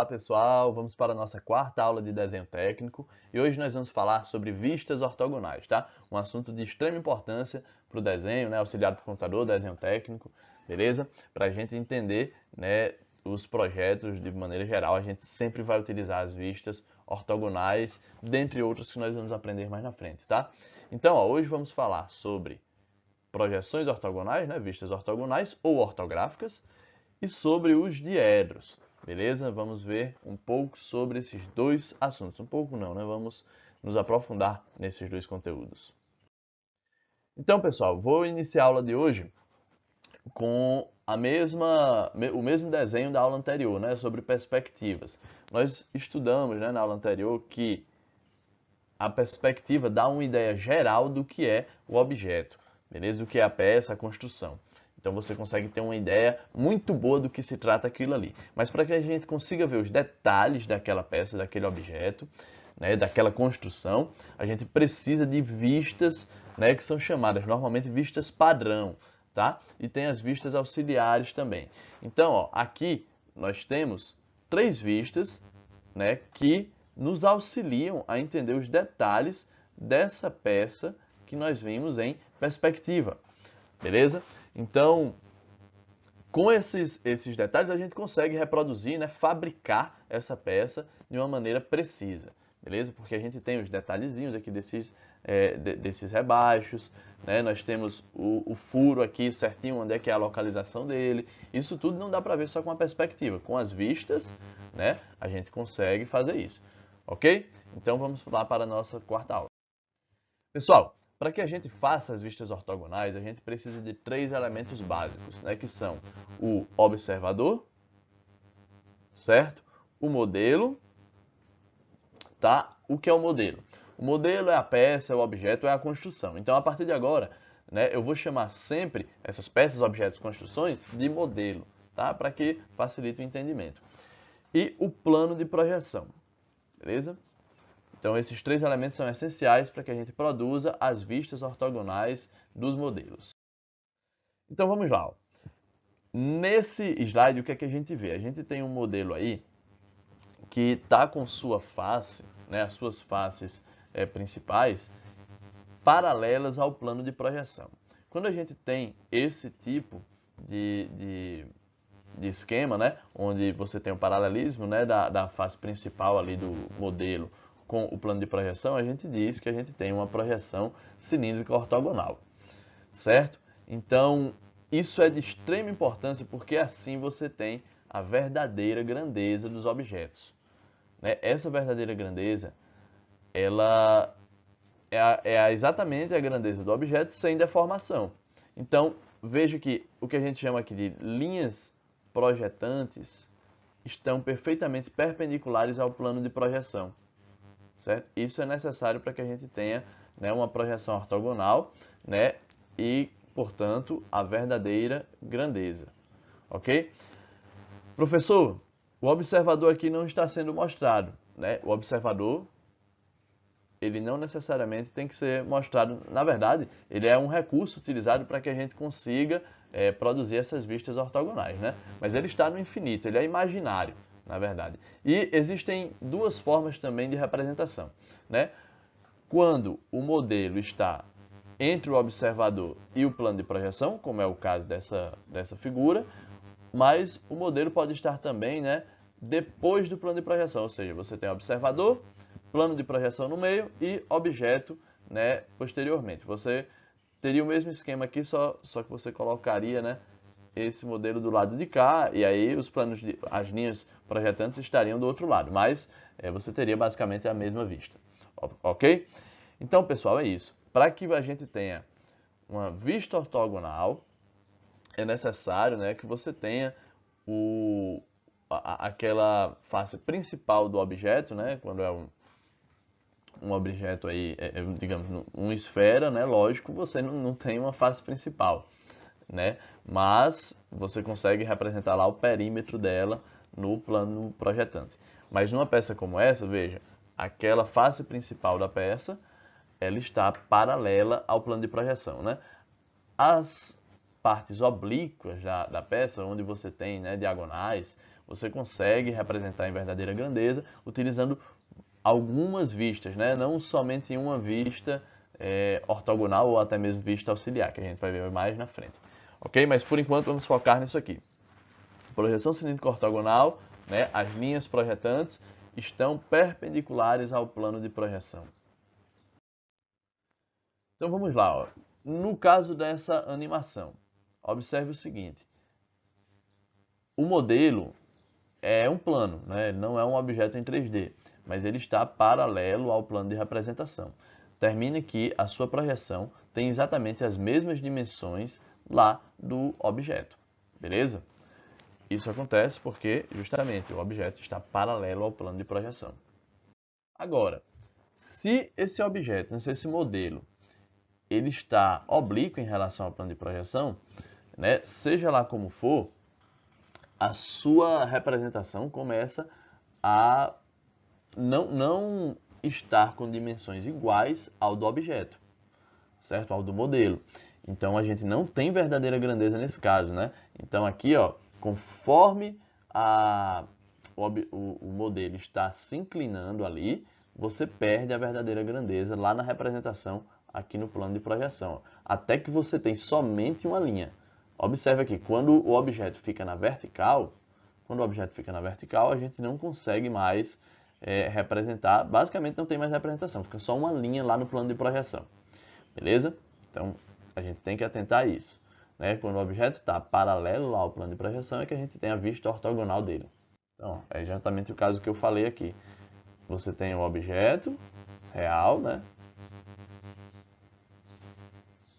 pessoal, vamos para a nossa quarta aula de desenho técnico e hoje nós vamos falar sobre vistas ortogonais, tá? Um assunto de extrema importância para o desenho, né? Auxiliado por computador, desenho técnico, beleza? Para a gente entender, né, os projetos de maneira geral, a gente sempre vai utilizar as vistas ortogonais, dentre outras que nós vamos aprender mais na frente, tá? Então, ó, hoje vamos falar sobre projeções ortogonais, né? Vistas ortogonais ou ortográficas, e sobre os diedros, beleza? Vamos ver um pouco sobre esses dois assuntos. Um pouco não, né? Vamos nos aprofundar nesses dois conteúdos. Então, pessoal, vou iniciar a aula de hoje com o mesmo desenho da aula anterior, né? Sobre perspectivas. Nós estudamos, né, na aula anterior que a perspectiva dá uma ideia geral do que é o objeto, beleza? Do que é a peça, a construção. Então você consegue ter uma ideia muito boa do que se trata aquilo ali. Mas para que a gente consiga ver os detalhes daquela peça, daquele objeto, né, daquela construção, a gente precisa de vistas, né, que são chamadas normalmente vistas padrão, tá? E tem as vistas auxiliares também. Então, ó, aqui nós temos três vistas, né, que nos auxiliam a entender os detalhes dessa peça que nós vimos em perspectiva, beleza? Então, com esses detalhes, a gente consegue reproduzir, né, fabricar essa peça de uma maneira precisa, beleza? Porque a gente tem os detalhezinhos aqui desses rebaixos, né? Nós temos o furo aqui certinho, onde é que é a localização dele. Isso tudo não dá para ver só com a perspectiva. Com as vistas, né, a gente consegue fazer isso, ok? Então, vamos lá para a nossa quarta aula. Pessoal, para que a gente faça as vistas ortogonais, a gente precisa de três elementos básicos, né, que são o observador, certo? O modelo, tá? O que é o modelo? O modelo é a peça, é o objeto, é a construção. Então, a partir de agora, né, eu vou chamar sempre essas peças, objetos, construções de modelo, tá? Para que facilite o entendimento. E o plano de projeção, beleza? Então, esses três elementos são essenciais para que a gente produza as vistas ortogonais dos modelos. Então, vamos lá. Nesse slide, o que é que a gente vê? A gente tem um modelo aí que está com sua face, né, as suas faces principais, paralelas ao plano de projeção. Quando a gente tem esse tipo de esquema, né, onde você tem o paralelismo, né, da face principal ali do modelo com o plano de projeção, a gente diz que a gente tem uma projeção cilíndrica ortogonal, certo? Então, isso é de extrema importância porque assim você tem a verdadeira grandeza dos objetos, né? Essa verdadeira grandeza, ela exatamente a grandeza do objeto sem deformação. Então, veja que o que a gente chama aqui de linhas projetantes estão perfeitamente perpendiculares ao plano de projeção, certo? Isso é necessário para que a gente tenha, né, uma projeção ortogonal, né, e, portanto, a verdadeira grandeza, ok? Professor, o observador aqui não está sendo mostrado, né? O observador, ele não necessariamente tem que ser mostrado. Na verdade, ele é um recurso utilizado para que a gente consiga produzir essas vistas ortogonais, né? Mas ele está no infinito, ele é imaginário, na verdade. E existem duas formas também de representação, né? Quando o modelo está entre o observador e o plano de projeção, como é o caso dessa figura, mas o modelo pode estar também, né, depois do plano de projeção, ou seja, você tem observador, plano de projeção no meio e objeto, né, posteriormente. Você teria o mesmo esquema aqui, só que você colocaria, né, esse modelo do lado de cá, e aí as linhas projetantes estariam do outro lado, mas você teria basicamente a mesma vista, ok? Então, pessoal, é isso. Para que a gente tenha uma vista ortogonal, é necessário, né, que você tenha aquela face principal do objeto, né, quando é um objeto aí, digamos, uma esfera, né, lógico, você não tem uma face principal, né, mas você consegue representar lá o perímetro dela no plano projetante. Mas numa peça como essa, veja, aquela face principal da peça, ela está paralela ao plano de projeção, né? As partes oblíquas da peça, onde você tem, né, diagonais, você consegue representar em verdadeira grandeza utilizando algumas vistas, né? Não somente em uma vista ortogonal ou até mesmo vista auxiliar, que a gente vai ver mais na frente. Ok? Mas por enquanto vamos focar nisso aqui. Projeção cilíndrica ortogonal, né? As linhas projetantes estão perpendiculares ao plano de projeção. Então vamos lá. Ó. No caso dessa animação, observe o seguinte. O modelo é um plano, né? Ele não é um objeto em 3D, mas ele está paralelo ao plano de representação. Termine que a sua projeção tem exatamente as mesmas dimensões lá do objeto, beleza? Isso acontece porque, justamente, o objeto está paralelo ao plano de projeção. Agora, se esse objeto, se esse modelo, ele está oblíquo em relação ao plano de projeção, né? Seja lá como for, a sua representação começa a não estar com dimensões iguais ao do objeto, certo? Ao do modelo. Então a gente não tem verdadeira grandeza nesse caso, né? Então aqui, ó, conforme o modelo está se inclinando ali, você perde a verdadeira grandeza lá na representação aqui no plano de projeção, até que você tem somente uma linha. Observe aqui, quando o objeto fica na vertical, a gente não consegue mais representar, basicamente não tem mais representação, fica só uma linha lá no plano de projeção, beleza? Então, a gente tem que atentar a isso, né? Quando o objeto está paralelo ao plano de projeção, é que a gente tem a vista ortogonal dele. Então, é exatamente o caso que eu falei aqui. Você tem o objeto real, né?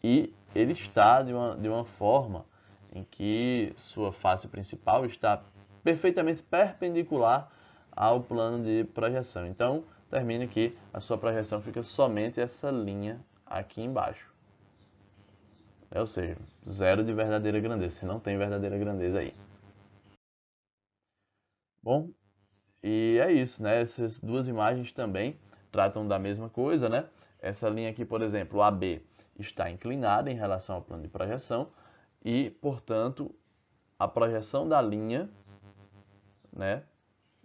E ele está de uma forma em que sua face principal está perfeitamente perpendicular ao plano de projeção. Então, termine que a sua projeção fica somente essa linha aqui embaixo. Ou seja, zero de verdadeira grandeza. Você não tem verdadeira grandeza aí. Bom, e é isso, né? Essas duas imagens também tratam da mesma coisa, né? Essa linha aqui, por exemplo, AB, está inclinada em relação ao plano de projeção e, portanto, a projeção da linha, né,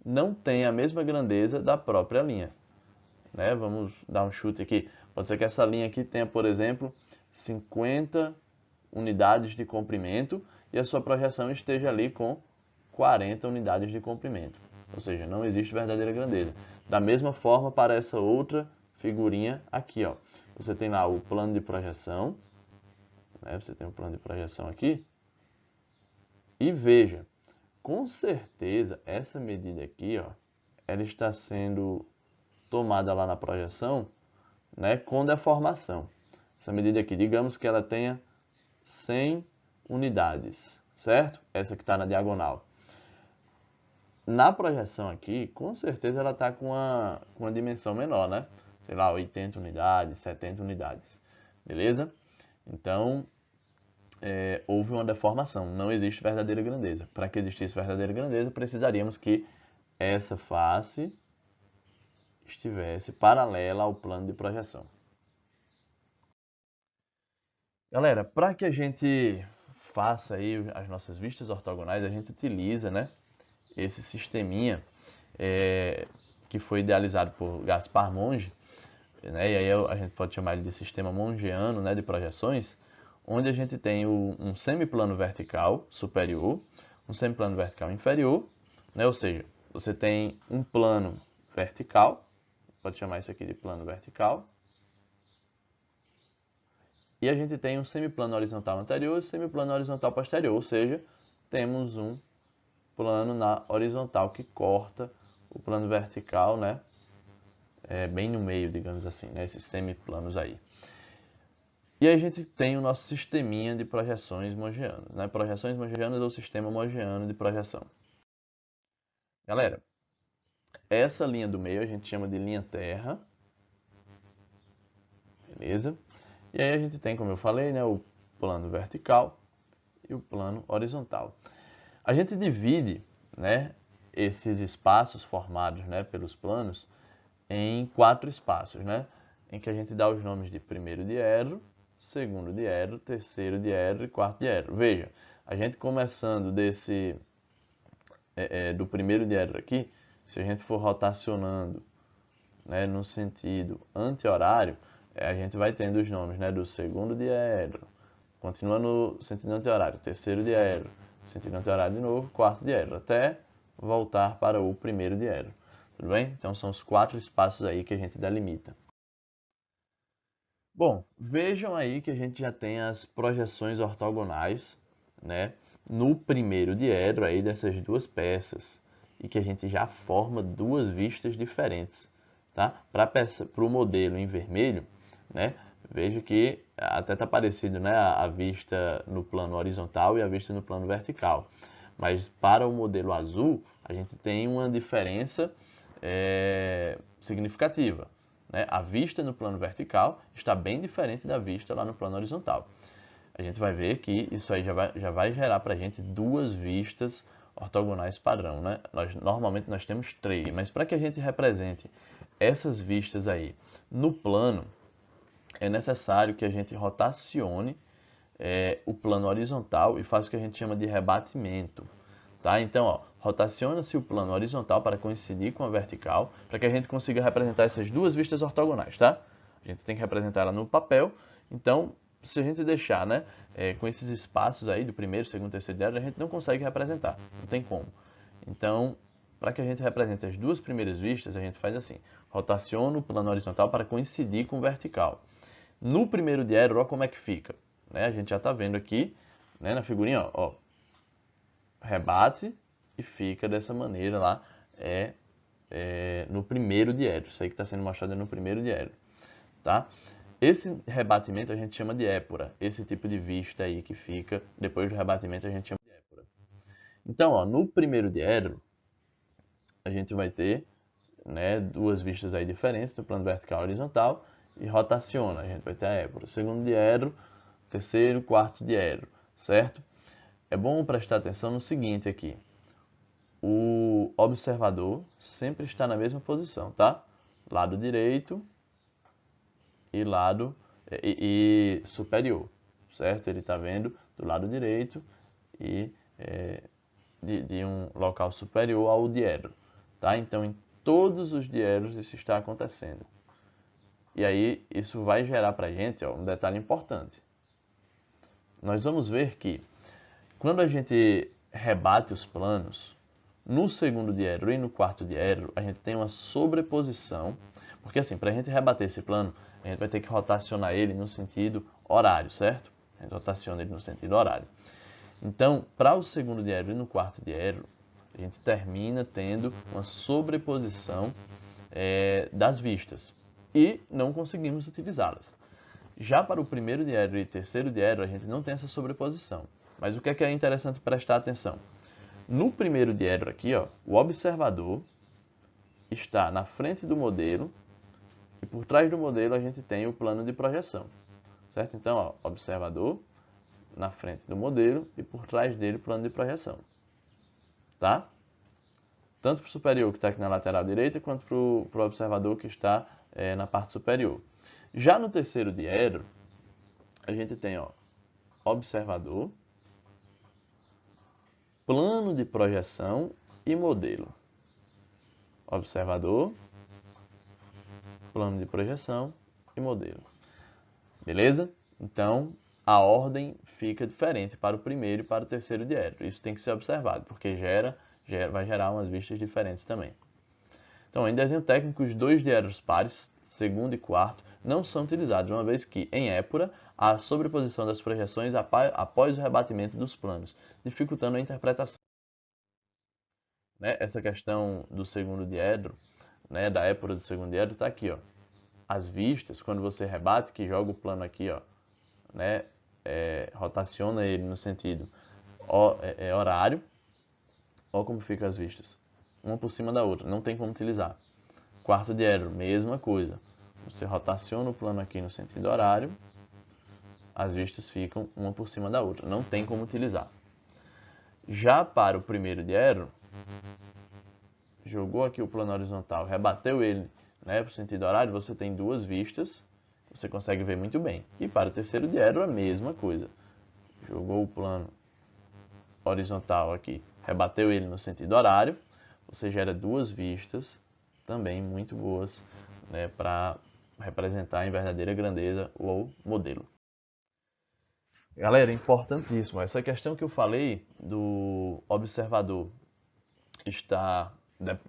não tem a mesma grandeza da própria linha. Né? Vamos dar um chute aqui. Pode ser que essa linha aqui tenha, por exemplo, 50 unidades de comprimento e a sua projeção esteja ali com 40 unidades de comprimento. Ou seja, não existe verdadeira grandeza. Da mesma forma para essa outra figurinha aqui, ó. Você tem lá o plano de projeção, né? Você tem o plano de projeção aqui. E veja, com certeza essa medida aqui, ó, ela está sendo tomada lá na projeção, né, com deformação. Essa medida aqui, digamos que ela tenha 100 unidades, certo? Essa que está na diagonal. Na projeção aqui, com certeza ela está com uma dimensão menor, né? Sei lá, 80 unidades, 70 unidades. Beleza? Então, houve uma deformação. Não existe verdadeira grandeza. Para que existisse verdadeira grandeza, precisaríamos que essa face estivesse paralela ao plano de projeção. Galera, para que a gente faça aí as nossas vistas ortogonais, a gente utiliza, né, esse sisteminha que foi idealizado por Gaspar Monge, né, e aí a gente pode chamar ele de sistema mongeano, né, de projeções, onde a gente tem um semiplano vertical superior, um semiplano vertical inferior, né, ou seja, você tem um plano vertical, pode chamar isso aqui de plano vertical, e a gente tem um semiplano horizontal anterior e semiplano horizontal posterior, ou seja, temos um plano na horizontal que corta o plano vertical, né? Bem no meio, digamos assim, né? Esses semiplanos aí. E aí a gente tem o nosso sisteminha de projeções mongeanas, né? Projeções mongeanas ou sistema mongeano de projeção. Galera, essa linha do meio a gente chama de linha terra, beleza? E aí a gente tem, como eu falei, né, o plano vertical e o plano horizontal. A gente divide, né, esses espaços formados, né, pelos planos em 4 espaços, né, em que a gente dá os nomes de primeiro diedro, segundo diedro, terceiro diedro e quarto diedro. Veja, a gente começando do primeiro diedro aqui, se a gente for rotacionando, né, no sentido anti-horário, a gente vai tendo os nomes, né, do segundo diedro, continua no sentido anti-horário, terceiro diedro, sentido anti-horário de novo, quarto diedro, até voltar para o primeiro diedro. Tudo bem? Então são os 4 espaços aí que a gente delimita. Bom, vejam aí que a gente já tem as projeções ortogonais, né, no primeiro diedro aí dessas duas peças e que a gente já forma duas vistas diferentes, tá? Para o modelo em vermelho, né, veja que até está parecido, né, a vista no plano horizontal e a vista no plano vertical, mas para o modelo azul a gente tem uma diferença significativa. Né? A vista no plano vertical está bem diferente da vista lá no plano horizontal. A gente vai ver que isso aí já vai gerar para a gente duas vistas ortogonais padrão. Né? Normalmente nós temos 3, mas para que a gente represente essas vistas aí no plano, é necessário que a gente rotacione o plano horizontal e faça o que a gente chama de rebatimento. Tá? Então, ó, rotaciona-se o plano horizontal para coincidir com a vertical, para que a gente consiga representar essas duas vistas ortogonais, tá? A gente tem que representar ela no papel, então, se a gente deixar, né, com esses espaços aí do primeiro, segundo, terceiro diedro, a gente não consegue representar, não tem como. Então, para que a gente represente as duas primeiras vistas, a gente faz assim, rotaciona o plano horizontal para coincidir com o vertical. No primeiro diedro, olha como é que fica. Né? A gente já está vendo aqui, né, na figurinha, ó, rebate e fica dessa maneira lá no primeiro diedro. Isso aí que está sendo mostrado é no primeiro diedro. Tá? Esse rebatimento a gente chama de épora. Esse tipo de vista aí que fica depois do rebatimento a gente chama de épora. Então, ó, no primeiro diedro a gente vai ter, né, duas vistas aí diferentes, no plano vertical e horizontal, e rotaciona, a gente vai ter a épora. Segundo diedro, terceiro, quarto diedro, certo? É bom prestar atenção no seguinte aqui. O observador sempre está na mesma posição, tá? Lado direito e lado superior, certo? Ele está vendo do lado direito e de um local superior ao diedro, tá? Então, em todos os diedros isso está acontecendo. E aí, isso vai gerar para a gente um detalhe importante. Nós vamos ver que quando a gente rebate os planos, no segundo diedro e no quarto diedro, a gente tem uma sobreposição, porque assim, para a gente rebater esse plano, a gente vai ter que rotacionar ele no sentido horário, certo? A gente rotaciona ele no sentido horário. Então, para o segundo diedro e no quarto diedro, a gente termina tendo uma sobreposição das vistas e não conseguimos utilizá-las. Já para o primeiro diedro e terceiro diedro, a gente não tem essa sobreposição. Mas o que é interessante prestar atenção? No primeiro diedro aqui, ó, o observador está na frente do modelo e por trás do modelo a gente tem o plano de projeção. Certo? Então, ó, observador na frente do modelo e por trás dele o plano de projeção. Tá? Tanto para o superior que está aqui na lateral direita, quanto para o observador que está na parte superior. Já no terceiro diedro, a gente tem, ó, observador, plano de projeção e modelo. Observador, plano de projeção e modelo. Beleza? Então, a ordem fica diferente para o primeiro e para o terceiro diedro. Isso tem que ser observado, porque vai gerar umas vistas diferentes também. Então, em desenho técnico, os dois diedros pares, segundo e quarto, não são utilizados, uma vez que, em épora, há a sobreposição das projeções após o rebatimento dos planos, dificultando a interpretação. Né? Essa questão do segundo diedro, né, da épora do segundo diedro, está aqui. Ó. As vistas, quando você rebate, que joga o plano aqui, ó, né, rotaciona ele no sentido horário, olha como ficam as vistas. Uma por cima da outra, não tem como utilizar. Quarto diedro, mesma coisa. Você rotaciona o plano aqui no sentido horário, as vistas ficam uma por cima da outra, não tem como utilizar. Já para o primeiro diedro, jogou aqui o plano horizontal, rebateu ele, né, para o sentido horário, você tem duas vistas, você consegue ver muito bem. E para o terceiro diedro, a mesma coisa. Jogou o plano horizontal aqui rebateu ele no sentido horário, você gera duas vistas também muito boas, né, para representar em verdadeira grandeza o modelo. Galera, importantíssimo, essa questão que eu falei do observador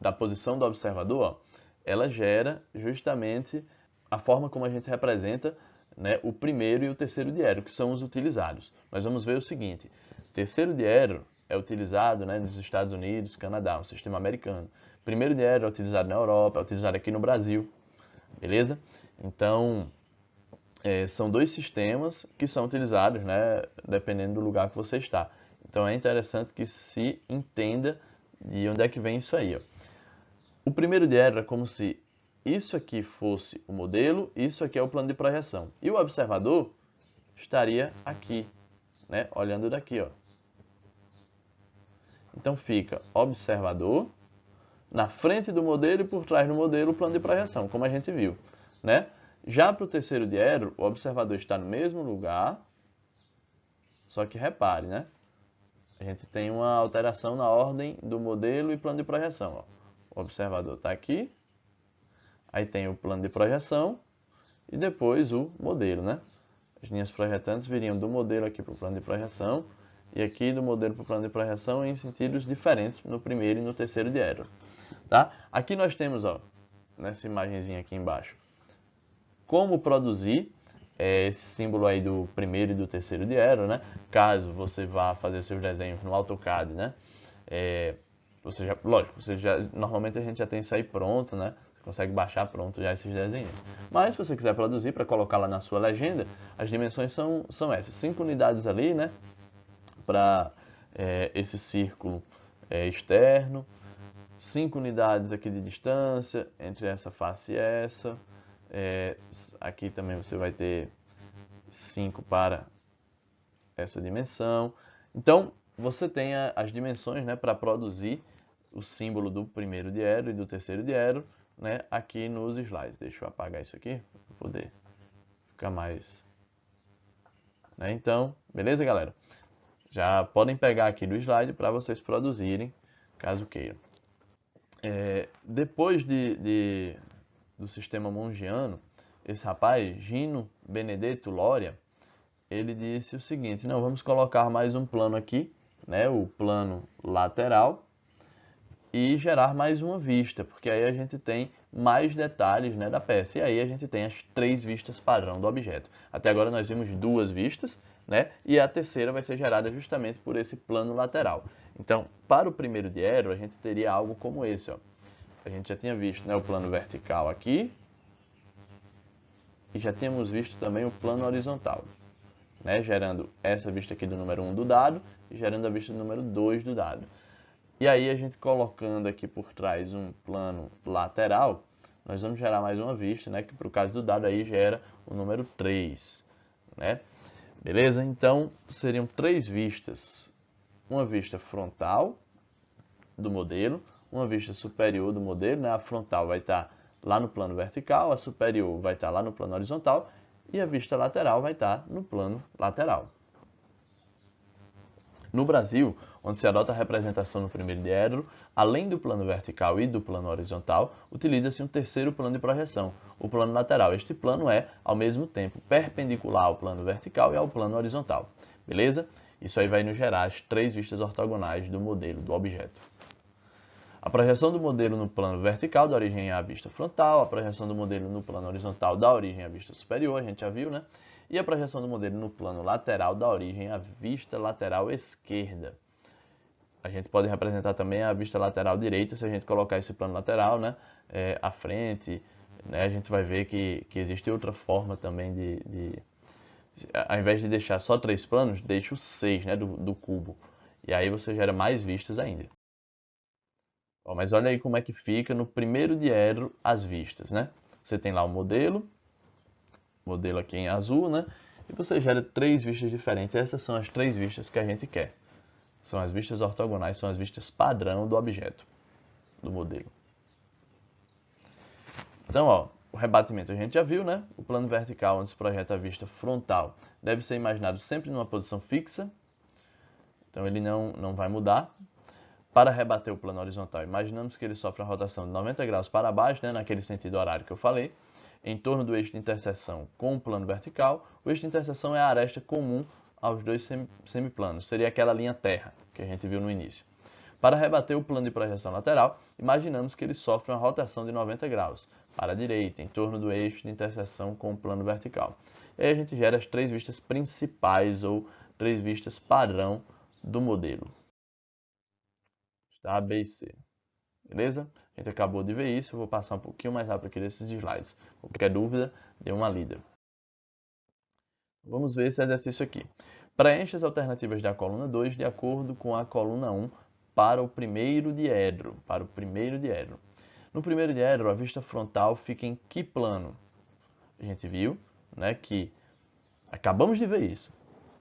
da posição do observador, ó, ela gera justamente a forma como a gente representa, né, o primeiro e o terceiro diédro, que são os utilizados. Nós vamos ver o seguinte: terceiro diédro é utilizado, né, nos Estados Unidos, Canadá, um sistema americano. Primeiro diédro é utilizado na Europa, é utilizado aqui no Brasil, beleza? Então, são dois sistemas que são utilizados, né, dependendo do lugar que você está. Então, é interessante que se entenda de onde é que vem isso aí, ó. O primeiro diédro é como se isso aqui fosse o modelo, isso aqui é o plano de projeção. E o observador estaria aqui, né, olhando daqui, ó. Então fica observador, na frente do modelo e por trás do modelo o plano de projeção, como a gente viu, né? Já para o terceiro diédro, o observador está no mesmo lugar, só que repare, né? A gente tem uma alteração na ordem do modelo e plano de projeção, ó. O observador está aqui, aí tem o plano de projeção e depois o modelo, né? As linhas projetantes viriam do modelo aqui para o plano de projeção e aqui do modelo para o plano de projeção em sentidos diferentes no primeiro e no terceiro diédro, tá? Aqui nós temos, ó, nessa imagenzinha aqui embaixo, como produzir esse símbolo aí do primeiro e do terceiro diédro, né? Caso você vá fazer seus desenhos no AutoCAD, né? Lógico, normalmente a gente já tem isso aí pronto, né? Você consegue baixar pronto já esses desenhos. Mas se você quiser produzir para colocar lá na sua legenda, as dimensões são essas. 5 unidades ali, né? Para esse círculo externo. 5 unidades aqui de distância entre essa face e essa. Aqui também você vai ter 5 para essa dimensão. Então, você tem as dimensões, né, para produzir o símbolo do primeiro diédro e do terceiro diédro, né, aqui nos slides. Deixa eu apagar isso aqui para poder ficar mais, né? Então, beleza, galera? Já podem pegar aqui do slide para vocês produzirem, caso queiram. Depois do sistema mongiano, esse rapaz, Gino Benedetto Loria, ele disse o seguinte: não, vamos colocar mais um plano aqui, né, o plano lateral, e gerar mais uma vista, porque aí a gente tem mais detalhes, né, da peça. E aí a gente tem as 3 vistas padrão do objeto. Até agora nós vimos 2 vistas, né, e a terceira vai ser gerada justamente por esse plano lateral. Então, para o primeiro diédro, a gente teria algo como esse, ó. A gente já tinha visto, né, o plano vertical aqui, e já tínhamos visto também o plano horizontal, né, gerando essa vista aqui do número 1 do dado e gerando a vista do número 2 do dado. E aí a gente colocando aqui por trás um plano lateral, nós vamos gerar mais uma vista, né, que para o caso do dado aí gera o número 3, né? Beleza? Então seriam 3 vistas. Uma vista frontal do modelo, uma vista superior do modelo, né? A frontal vai estar lá no plano vertical, a superior vai estar lá no plano horizontal e a vista lateral vai estar no plano lateral. No Brasil, onde se adota a representação no primeiro diédro, além do plano vertical e do plano horizontal, utiliza-se um terceiro plano de projeção, o plano lateral. Este plano é, ao mesmo tempo, perpendicular ao plano vertical e ao plano horizontal. Beleza? Isso aí vai nos gerar as 3 vistas ortogonais do modelo, do objeto. A projeção do modelo no plano vertical dá origem à vista frontal, a projeção do modelo no plano horizontal dá origem à vista superior, a gente já viu, né? E a projeção do modelo no plano lateral dá origem à vista lateral esquerda. A gente pode representar também a vista lateral direita se a gente colocar esse plano lateral, né, à frente, né? A gente vai ver que existe outra forma também ao invés de deixar só 3 planos, deixa os 6, né, do cubo. E aí você gera mais vistas ainda. Ó, mas olha aí como é que fica no primeiro diédro as vistas, né? Você tem lá o modelo aqui em azul, né? E você gera 3 vistas diferentes. Essas são as 3 vistas que a gente quer. São as vistas ortogonais, são as vistas padrão do objeto, do modelo. Então, ó, o rebatimento a gente já viu, né? O plano vertical, onde se projeta a vista frontal, deve ser imaginado sempre numa posição fixa. Então, ele não vai mudar. Para rebater o plano horizontal, imaginamos que ele sofre uma rotação de 90 graus para baixo, né, naquele sentido horário que eu falei, em torno do eixo de interseção com o plano vertical. O eixo de interseção é a aresta comum aos dois semiplanos, seria aquela linha terra que a gente viu no início. Para rebater o plano de projeção lateral, imaginamos que ele sofre uma rotação de 90 graus para a direita, em torno do eixo de interseção com o plano vertical. E aí a gente gera as três vistas principais ou três vistas padrão do modelo. Tá? A, B e C. Beleza? A gente acabou de ver isso, eu vou passar um pouquinho mais rápido aqui desses slides. Qualquer dúvida, dê uma lida. Vamos ver esse exercício aqui. Preencha as alternativas da coluna 2 de acordo com a coluna 1 para o primeiro diedro. No primeiro diedro, a vista frontal fica em que plano? A gente viu, né, que acabamos de ver isso.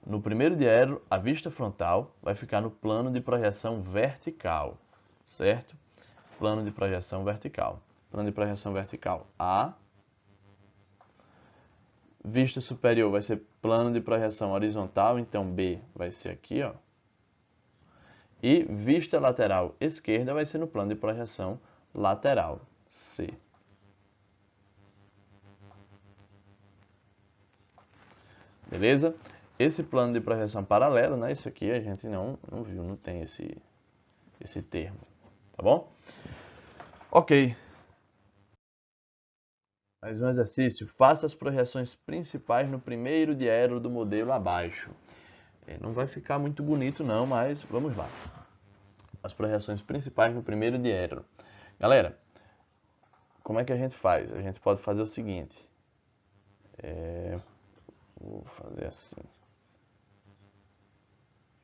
No primeiro diedro, a vista frontal vai ficar no plano de projeção vertical, certo? Plano de projeção vertical. Plano de projeção vertical A. Vista superior vai ser plano de projeção horizontal, então B vai ser aqui, ó. E vista lateral esquerda vai ser no plano de projeção lateral, C. Beleza? Esse plano de projeção paralelo, né? Isso aqui a gente não viu, não tem esse termo, tá bom? Ok. Mais um exercício. Faça as projeções principais no primeiro diedro do modelo abaixo. Não vai ficar muito bonito não, mas vamos lá. As projeções principais no primeiro diedro. Galera, como é que a gente faz? A gente pode fazer o seguinte. Vou fazer assim.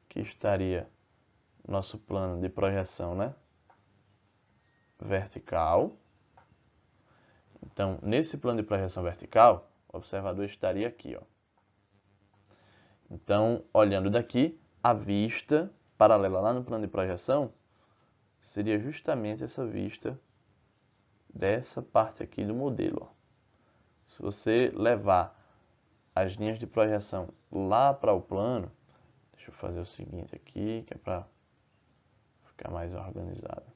Aqui estaria nosso plano de projeção, né? Vertical. Então, nesse plano de projeção vertical, o observador estaria aqui, ó. Então, olhando daqui, a vista paralela lá no plano de projeção seria justamente essa vista dessa parte aqui do modelo, ó. Se você levar as linhas de projeção lá para o plano, deixa eu fazer o seguinte aqui, que é para ficar mais organizado.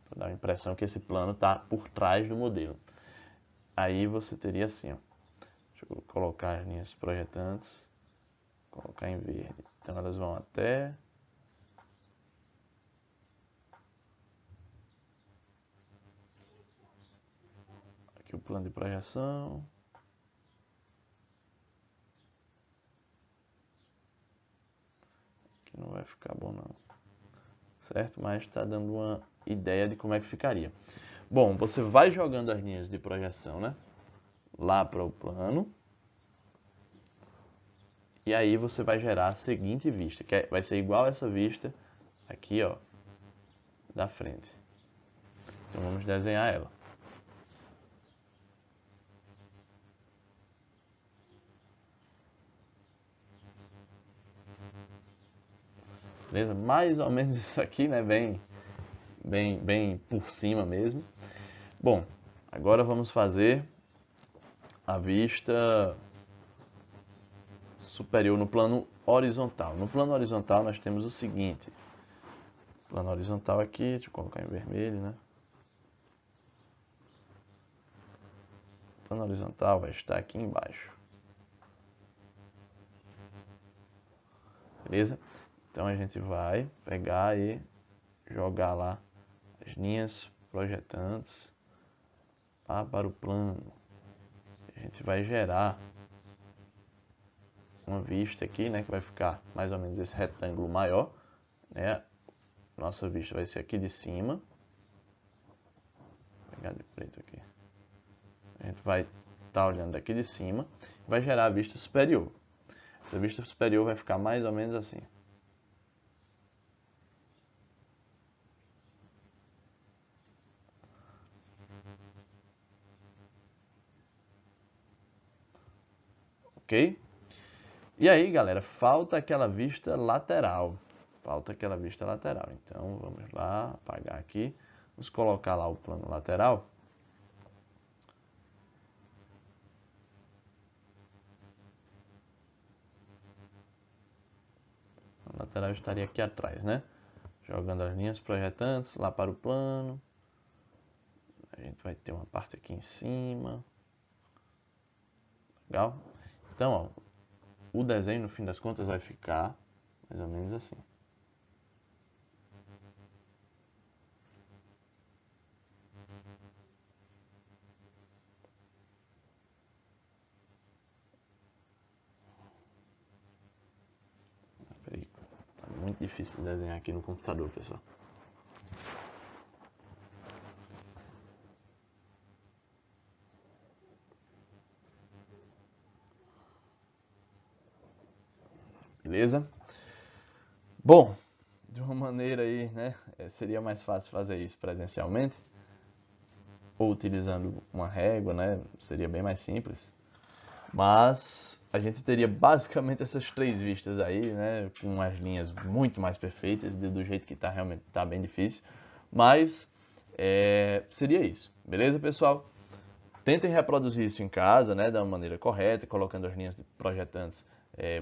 Para dar a impressão que esse plano está por trás do modelo. Aí você teria assim, ó. Deixa eu colocar as linhas projetantes, colocar em verde. Então elas vão até aqui o plano de projeção. Aqui não vai ficar bom não, certo? Mas está dando uma ideia de como é que ficaria. Bom, você vai jogando as linhas de projeção, né? Lá para o plano. E aí você vai gerar a seguinte vista, que vai ser igual a essa vista aqui, ó, da frente. Então vamos desenhar ela. Beleza? Mais ou menos isso aqui, né? Bem por cima mesmo. Bom, agora vamos fazer a vista superior no plano horizontal. No plano horizontal nós temos o seguinte. Plano horizontal aqui, deixa eu colocar em vermelho, né? O plano horizontal vai estar aqui embaixo. Beleza? Então a gente vai pegar e jogar lá as linhas projetantes lá para o plano. A gente vai gerar uma vista aqui, né, que vai ficar mais ou menos esse retângulo maior, né? Nossa vista vai ser aqui de cima. Vou pegar de preto aqui. A gente vai estar olhando daqui de cima e vai gerar a vista superior. Essa vista superior vai ficar mais ou menos assim. Ok? E aí, galera, falta aquela vista lateral. Então, vamos lá, apagar aqui. Vamos colocar lá o plano lateral. lateral estaria aqui atrás, né? Jogando as linhas projetantes lá para o plano. A gente vai ter uma parte aqui em cima. Legal? Então, ó, o desenho, no fim das contas, vai ficar mais ou menos assim. Peraí, tá muito difícil de desenhar aqui no computador, pessoal. Beleza? Bom, de uma maneira aí, né, seria mais fácil fazer isso presencialmente ou utilizando uma régua, né, seria bem mais simples. Mas a gente teria basicamente essas três vistas aí, né, com as linhas muito mais perfeitas, do jeito que tá realmente tá bem difícil. Mas seria isso, beleza, pessoal? Tentem reproduzir isso em casa, né, da maneira correta, colocando as linhas projetantes.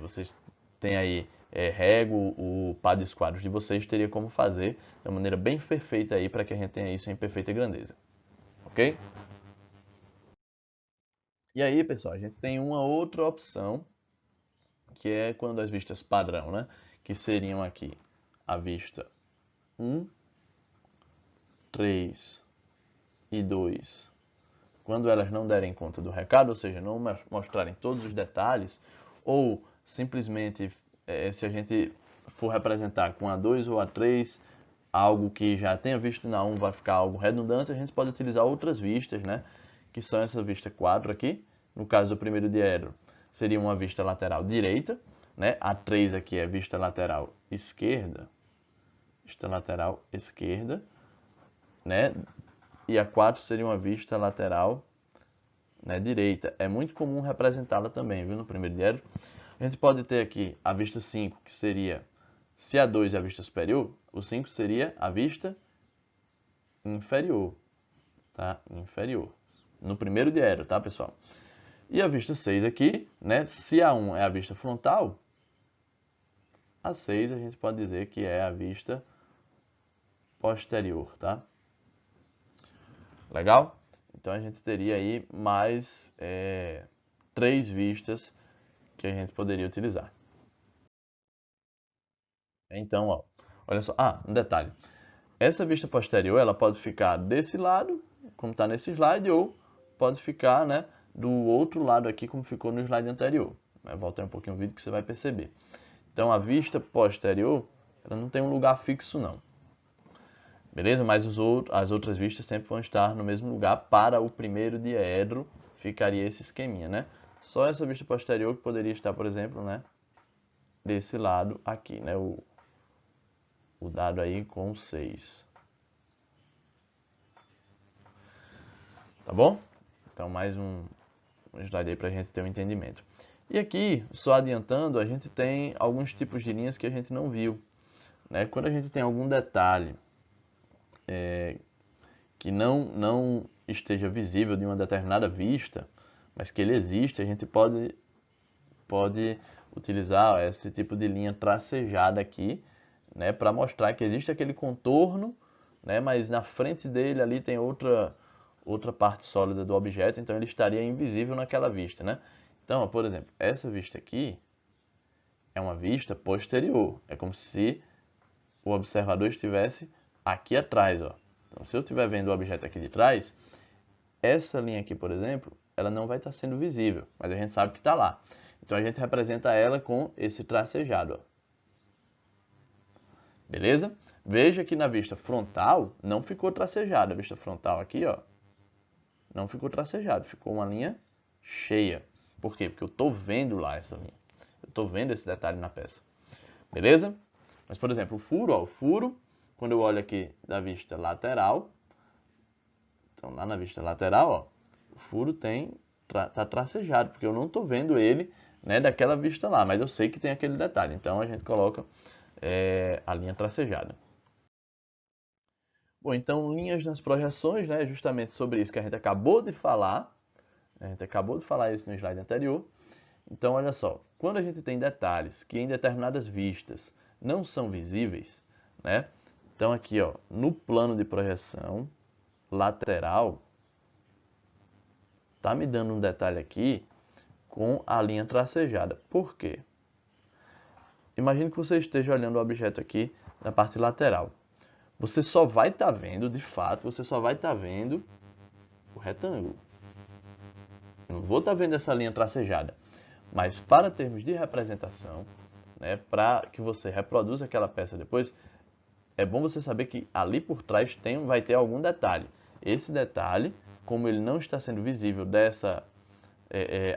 Vocês têm aí régua, o par de esquadros de vocês teria como fazer de uma maneira bem perfeita aí para que a gente tenha isso em perfeita grandeza, ok? E aí, pessoal, a gente tem uma outra opção, que é quando as vistas padrão, né, que seriam aqui a vista 1, 3 e 2. Quando elas não derem conta do recado, ou seja, não mostrarem todos os detalhes, ou simplesmente se a gente for representar com a 2 ou a 3, algo que já tenha visto na 1 vai ficar algo redundante, a gente pode utilizar outras vistas, né? Que são essa vista 4 aqui. No caso do primeiro diedro, seria uma vista lateral direita, né? A 3 aqui é vista lateral esquerda, né? E a 4 seria uma vista lateral, né, direita. É muito comum representá-la também, viu, no primeiro diedro. A gente pode ter aqui a vista 5, que seria, se a 2 é a vista superior, o 5 seria a vista inferior, tá? Inferior. No primeiro diedro, tá, pessoal? E a vista 6 aqui, né, se a 1 é a vista frontal, a 6 a gente pode dizer que é a vista posterior, tá? Legal? Então a gente teria aí mais 3 vistas que a gente poderia utilizar. Então, ó, olha só. Ah, um detalhe. Essa vista posterior, ela pode ficar desse lado, como está nesse slide, ou pode ficar, né, do outro lado aqui, como ficou no slide anterior. Voltar um pouquinho o vídeo que você vai perceber. Então, a vista posterior, ela não tem um lugar fixo, não. Beleza? Mas as outras vistas sempre vão estar no mesmo lugar. Para o primeiro diedro, ficaria esse esqueminha, né? Só essa vista posterior que poderia estar, por exemplo, né, desse lado aqui, né? O dado aí com 6. Tá bom? Então, mais um slide aí para a gente ter um entendimento. E aqui, só adiantando, a gente tem alguns tipos de linhas que a gente não viu, né? Quando a gente tem algum detalhe que não esteja visível de uma determinada vista, mas que ele existe, a gente pode utilizar esse tipo de linha tracejada aqui, né, para mostrar que existe aquele contorno, né, mas na frente dele ali tem outra parte sólida do objeto, então ele estaria invisível naquela vista, né? Então, ó, por exemplo, essa vista aqui é uma vista posterior, é como se o observador estivesse aqui atrás, ó. Então, se eu estiver vendo o objeto aqui de trás, essa linha aqui, por exemplo, ela não vai estar sendo visível, mas a gente sabe que está lá. Então a gente representa ela com esse tracejado, ó. Beleza? Veja que na vista frontal não ficou tracejado. A vista frontal aqui, ó, não ficou tracejado, ficou uma linha cheia. Por quê? Porque eu estou vendo lá essa linha. Eu estou vendo esse detalhe na peça. Beleza? Mas, por exemplo, o furo, ó, o furo, quando eu olho aqui da vista lateral, então lá na vista lateral, ó, o furo tá tracejado, porque eu não estou vendo ele, né, daquela vista lá, mas eu sei que tem aquele detalhe. Então a gente coloca a linha tracejada. Bom, então linhas nas projeções, né, justamente sobre isso que a gente acabou de falar. A gente acabou de falar isso no slide anterior. Então, olha só, quando a gente tem detalhes que em determinadas vistas não são visíveis, né? Então aqui, ó, no plano de projeção lateral, tá me dando um detalhe aqui com a linha tracejada. Por quê? Imagine que você esteja olhando o objeto aqui na parte lateral. Você só vai estar vendo, de fato, você só vai estar vendo o retângulo. Não vou estar vendo essa linha tracejada. Mas para termos de representação, né, para que você reproduza aquela peça depois, é bom você saber que ali por trás vai ter algum detalhe. Esse detalhe, como ele não está sendo visível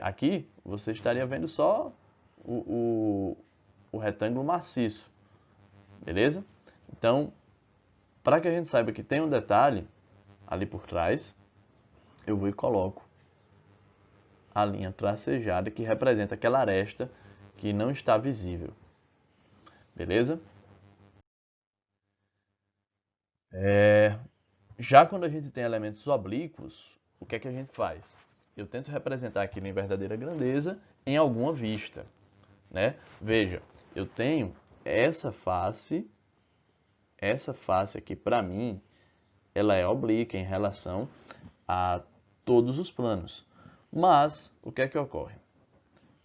aqui, você estaria vendo só o retângulo maciço. Beleza? Então, para que a gente saiba que tem um detalhe ali por trás, eu vou e coloco a linha tracejada que representa aquela aresta que não está visível. Beleza? Já quando a gente tem elementos oblíquos, o que é que a gente faz? Eu tento representar aquilo em verdadeira grandeza em alguma vista, né? Veja, eu tenho essa face aqui para mim, ela é oblíqua em relação a todos os planos. Mas, o que é que ocorre?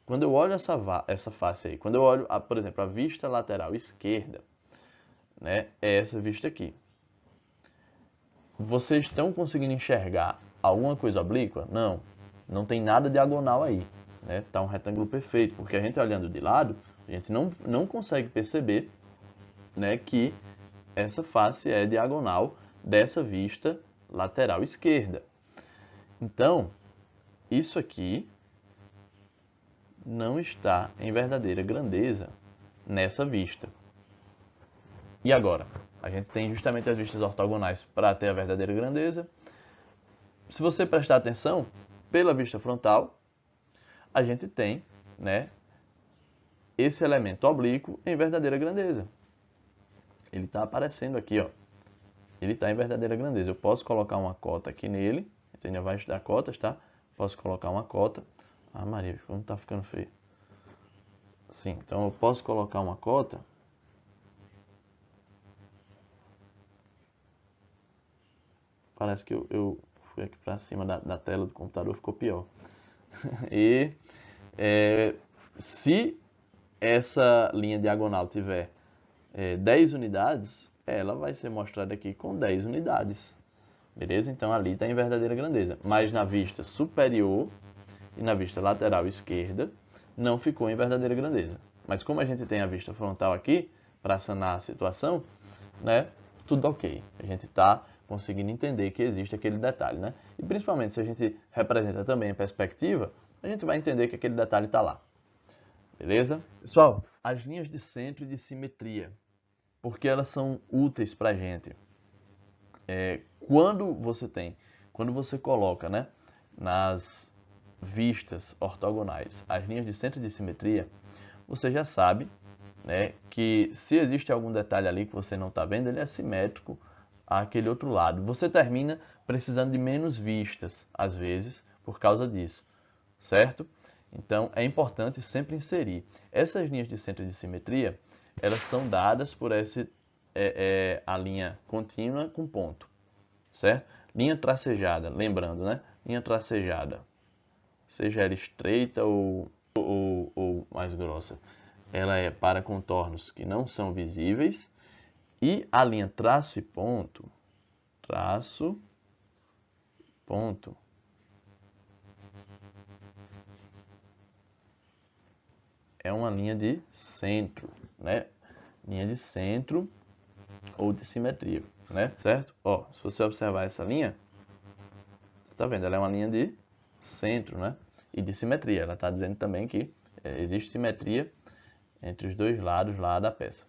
Quando eu olho essa face aí, quando eu olho, por exemplo, a vista lateral esquerda, né, é essa vista aqui. Vocês estão conseguindo enxergar alguma coisa oblíqua? Não, não tem nada diagonal aí. Né? Tá um retângulo perfeito, porque a gente olhando de lado, a gente não consegue perceber, né, que essa face é diagonal dessa vista lateral esquerda. Então, isso aqui não está em verdadeira grandeza nessa vista. E agora? A gente tem justamente as vistas ortogonais para ter a verdadeira grandeza. Se você prestar atenção, pela vista frontal, a gente tem, né, esse elemento oblíquo em verdadeira grandeza. Ele está aparecendo aqui, ó. Ele está em verdadeira grandeza. Eu posso colocar uma cota aqui nele, entendeu? Vai estudar cotas, tá? Posso colocar uma cota. Ah, Maria, como tá ficando feio. Sim, então eu posso colocar uma cota. Parece que eu fui aqui para cima da tela do computador, ficou pior. E se essa linha diagonal tiver 10 unidades, ela vai ser mostrada aqui com 10 unidades. Beleza? Então ali está em verdadeira grandeza. Mas na vista superior e na vista lateral esquerda, não ficou em verdadeira grandeza. Mas como a gente tem a vista frontal aqui, para sanar a situação, né, tudo ok. A gente está conseguindo entender que existe aquele detalhe, né? E principalmente se a gente representa também a perspectiva, a gente vai entender que aquele detalhe está lá. Beleza? Pessoal, as linhas de centro e de simetria, porque elas são úteis para a gente. Quando você coloca, né, nas vistas ortogonais as linhas de centro e de simetria, você já sabe, né, que se existe algum detalhe ali que você não está vendo, ele é simétrico àquele outro lado. Você termina precisando de menos vistas, às vezes, por causa disso, certo? Então, é importante sempre inserir. Essas linhas de centro e de simetria, elas são dadas por a linha contínua com ponto, certo? Linha tracejada, lembrando, né? Linha tracejada, seja ela estreita ou mais grossa, ela é para contornos que não são visíveis. E a linha traço, ponto, é uma linha de centro, né? Linha de centro ou de simetria, né? Certo? Ó, se você observar essa linha, tá vendo? Ela é uma linha de centro, né? E de simetria. Ela está dizendo também que existe simetria entre os dois lados lá da peça.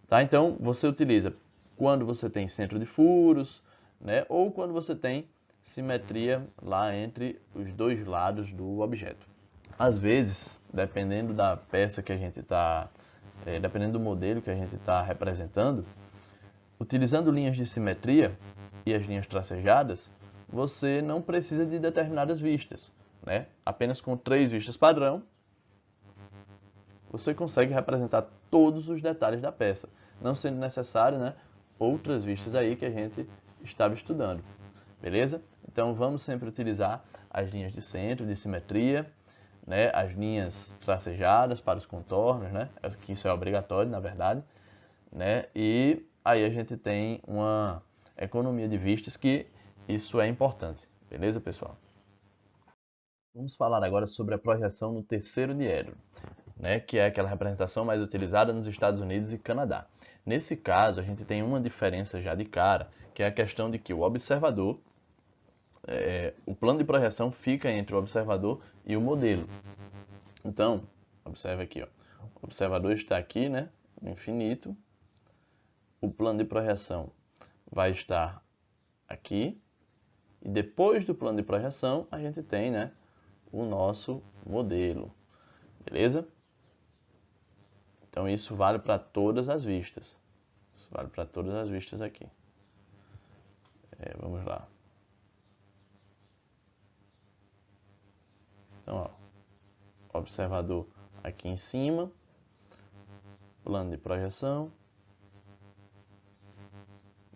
Tá? Então, você utiliza quando você tem centro de furos, né? Ou quando você tem simetria lá entre os dois lados do objeto. Às vezes, dependendo da peça que a gente está, dependendo do modelo que a gente está representando, utilizando linhas de simetria e as linhas tracejadas, você não precisa de determinadas vistas, né? Apenas com 3 vistas padrão, você consegue representar todos os detalhes da peça, não sendo necessário, né, outras vistas aí que a gente estava estudando, beleza? Então vamos sempre utilizar as linhas de centro, de simetria, né, as linhas tracejadas para os contornos, né, que isso é obrigatório, na verdade, né, e aí a gente tem uma economia de vistas que isso é importante, beleza, pessoal? Vamos falar agora sobre a projeção no terceiro diedro, né, que é aquela representação mais utilizada nos Estados Unidos e Canadá. Nesse caso, a gente tem uma diferença já de cara, que é a questão de que o observador, o plano de projeção fica entre o observador e o modelo. Então, observe aqui, ó, o observador está aqui, né, no infinito, o plano de projeção vai estar aqui, e depois do plano de projeção, a gente tem, né, o nosso modelo, beleza? Então isso vale para todas as vistas. Isso vale para todas as vistas aqui. Vamos lá. Então, ó, observador aqui em cima, plano de projeção,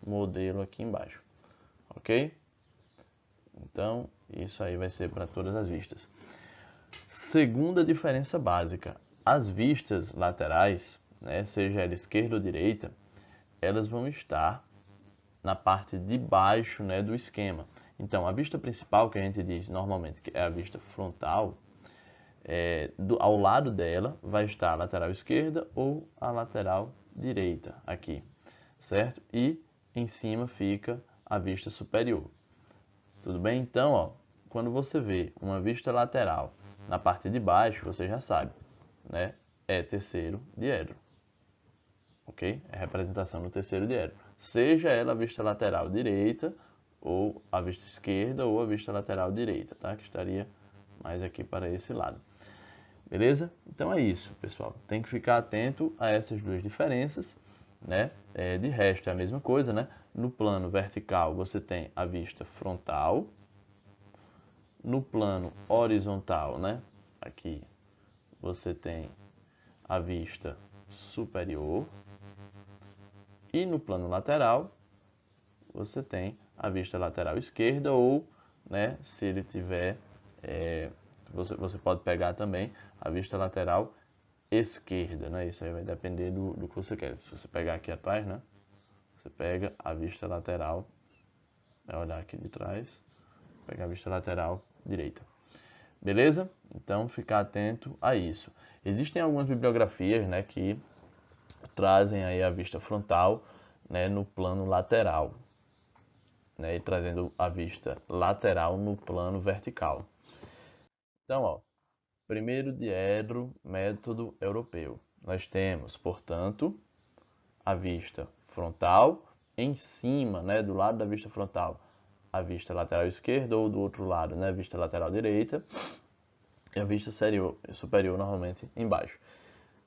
modelo aqui embaixo, ok? Então, isso aí vai ser para todas as vistas. Segunda diferença básica, as vistas laterais, né, seja ela esquerda ou direita, elas vão estar na parte de baixo, né, do esquema. Então, a vista principal, que a gente diz normalmente que é a vista frontal, ao lado dela vai estar a lateral esquerda ou a lateral direita, aqui, certo? E em cima fica a vista superior. Tudo bem? Então, ó, quando você vê uma vista lateral na parte de baixo, você já sabe, né? É terceiro diedro. Ok? É representação no terceiro diedro. Seja ela a vista lateral direita, ou a vista esquerda, ou a vista lateral direita, tá? Que estaria mais aqui para esse lado. Beleza? Então é isso, pessoal. Tem que ficar atento a essas duas diferenças, né? De resto é a mesma coisa, né? No plano vertical você tem a vista frontal. No plano horizontal, né? Aqui você tem a vista superior. E no plano lateral você tem a vista lateral esquerda ou, né, se ele tiver, você pode pegar também a vista lateral esquerda, né? Isso aí vai depender do que você quer. Se você pegar aqui atrás, né, você pega a vista lateral, vai olhar aqui de trás, pegar a vista lateral direita. Beleza? Então, ficar atento a isso. Existem algumas bibliografias, né, que trazem aí a vista frontal, né, no plano lateral, né, e trazendo a vista lateral no plano vertical. Então, ó, primeiro diedro, método europeu. Nós temos, portanto, a vista frontal em cima, né, do lado da vista frontal, a vista lateral esquerda ou do outro lado, né, a vista lateral direita, e a vista superior normalmente embaixo.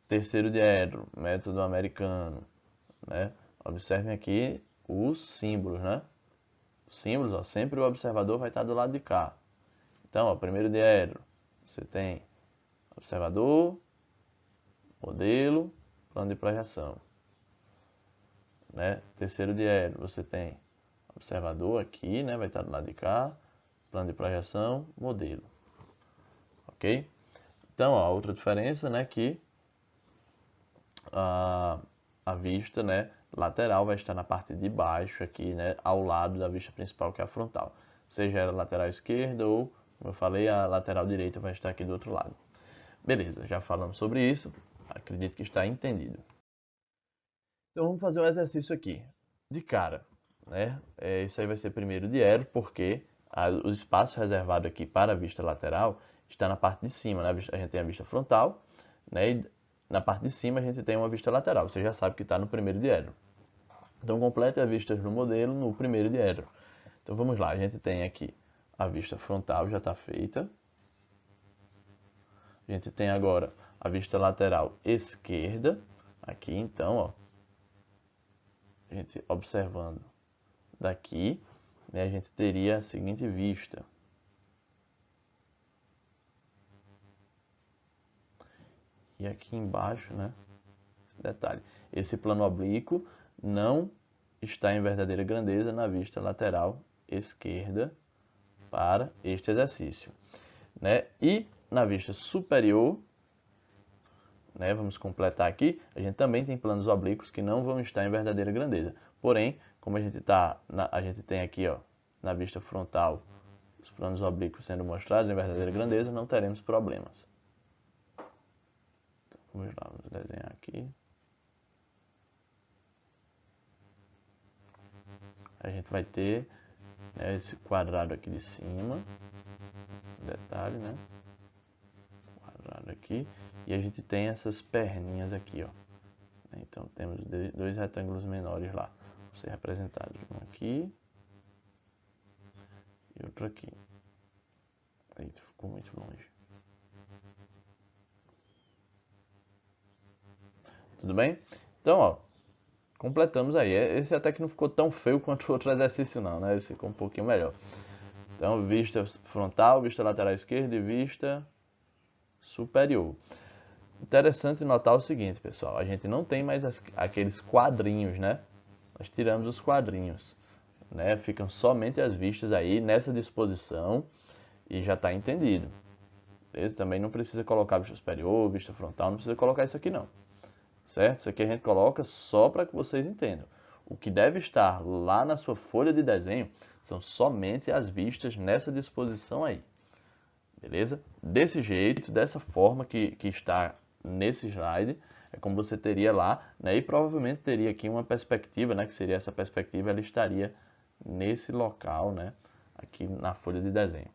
Terceiro diedro, método americano, né? Observem aqui os símbolos, né? Os símbolos, ó, sempre o observador vai estar do lado de cá. Então, ó, primeiro diedro, você tem observador, modelo, plano de projeção, né? Terceiro diedro, você tem observador aqui, né? Vai estar do lado de cá, plano de projeção, modelo, ok? Então, ó, outra diferença, né? Que a vista, né, lateral vai estar na parte de baixo aqui, né, ao lado da vista principal, que é a frontal. Seja ela lateral esquerda ou, como eu falei, a lateral direita vai estar aqui do outro lado. Beleza, já falamos sobre isso. Acredito que está entendido. Então vamos fazer um exercício aqui. De cara, né? Isso aí vai ser primeiro diedro, porque o espaço reservado aqui para a vista lateral está na parte de cima, né? A gente tem a vista frontal, né? E na parte de cima a gente tem uma vista lateral. Você já sabe que está no primeiro diedro. Então complete as vistas do modelo no primeiro diedro. Então vamos lá, a gente tem aqui a vista frontal, já está feita. A gente tem agora a vista lateral esquerda, aqui então, ó. A gente observando daqui, né, a gente teria a seguinte vista. E aqui embaixo, né? Esse detalhe. Esse plano oblíquo não está em verdadeira grandeza na vista lateral esquerda para este exercício, né? E na vista superior, né, vamos completar aqui, a gente também tem planos oblíquos que não vão estar em verdadeira grandeza. Porém, como a gente tem aqui, ó, na vista frontal, os planos oblíquos sendo mostrados em verdadeira grandeza, não teremos problemas. Então, vamos lá, vamos desenhar aqui. A gente vai ter, né, esse quadrado aqui de cima, detalhe, né? Quadrado aqui, e a gente tem essas perninhas aqui, ó. Então temos dois retângulos menores lá, vão ser representados, um aqui e outro aqui. Aí ficou muito longe. Tudo bem? Então, ó, completamos aí. Esse até que não ficou tão feio quanto o outro exercício não, né? Esse ficou um pouquinho melhor. Então, vista frontal, vista lateral esquerda e vista superior. Interessante notar o seguinte, pessoal. A gente não tem mais aqueles quadrinhos, né? Nós tiramos os quadrinhos, né? Ficam somente as vistas aí nessa disposição e já está entendido. Beleza? Também não precisa colocar vista superior, vista frontal, não precisa colocar isso aqui não. Certo? Isso aqui a gente coloca só para que vocês entendam. O que deve estar lá na sua folha de desenho são somente as vistas nessa disposição aí. Beleza? Desse jeito, dessa forma que está nesse slide, é como você teria lá, né? E provavelmente teria aqui uma perspectiva, né? Que seria essa perspectiva, ela estaria nesse local, né? Aqui na folha de desenho.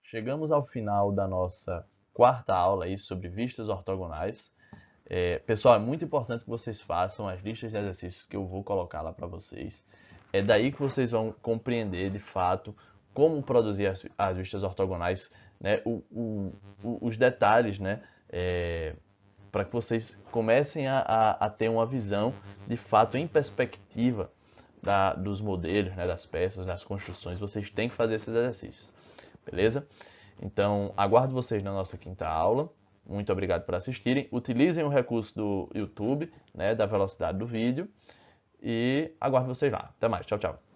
Chegamos ao final da nossa quarta aula aí sobre vistas ortogonais. Pessoal, é muito importante que vocês façam as listas de exercícios que eu vou colocar lá para vocês. É daí que vocês vão compreender de fato como produzir as vistas ortogonais, né? Os detalhes, né? Para que vocês comecem a ter uma visão de fato em perspectiva dos modelos, né? Das peças, das construções. Vocês têm que fazer esses exercícios, beleza? Então, aguardo vocês na nossa quinta aula. Muito obrigado por assistirem. Utilizem o recurso do YouTube, né, da velocidade do vídeo. E aguardo vocês lá. Até mais. Tchau, tchau.